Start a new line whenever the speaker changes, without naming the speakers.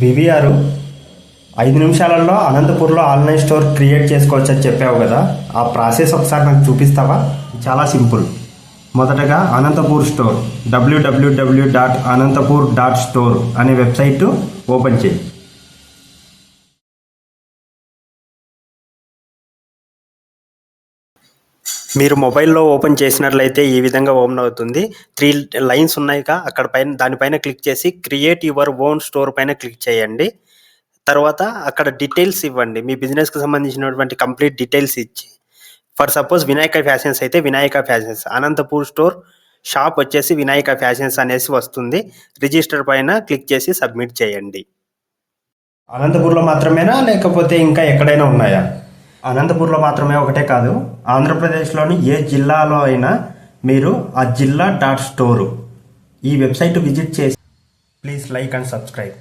VVR 5 నిమిషాలలో అనంతపూర్లో online store create చేసుకోవచ్చు అని చెప్పావు కదా, ఆ ప్రాసెస్ ఒకసారి నాకు చూపిస్తావా? చాలా సింపుల్. మొదటగా అనంతపూర్ స్టోర్ www.anantapur.store అనే వెబ్సైట్ ఓపెన్ చేయి. మీరు మొబైల్లో ఓపెన్ చేసినట్లయితే ఈ విధంగా ఓపెన్ అవుతుంది. 3 లైన్స్ ఉన్నాయిగా, అక్కడ పైన దానిపైన క్లిక్ చేసి క్రియేట్ యువర్ ఓన్ స్టోర్ పైన క్లిక్ చేయండి. తర్వాత అక్కడ డీటెయిల్స్ ఇవ్వండి, మీ బిజినెస్కి సంబంధించినటువంటి కంప్లీట్ డీటెయిల్స్ ఇచ్చి, ఫర్ సపోజ్ వినాయక ఫ్యాషన్స్ అయితే Vinayaka fashions, Anantapur store shop వచ్చేసి వినాయక ఫ్యాషన్స్ అనేసి వస్తుంది. రిజిస్టర్ పైన క్లిక్ చేసి సబ్మిట్ చేయండి. అనంతపూర్లో మాత్రమేనా లేకపోతే ఇంకా ఎక్కడైనా ఉన్నాయా? అనంతపూర్లో మాత్రమే ఒకటే కాదు, ఆంధ్రప్రదేశ్లోని ఏ జిల్లాలో అయినా మీరు ఆ జిల్లా .స్టోర్ ఈ వెబ్సైట్ విజిట్ చేసి ప్లీజ్ లైక్ అండ్ సబ్స్క్రైబ్.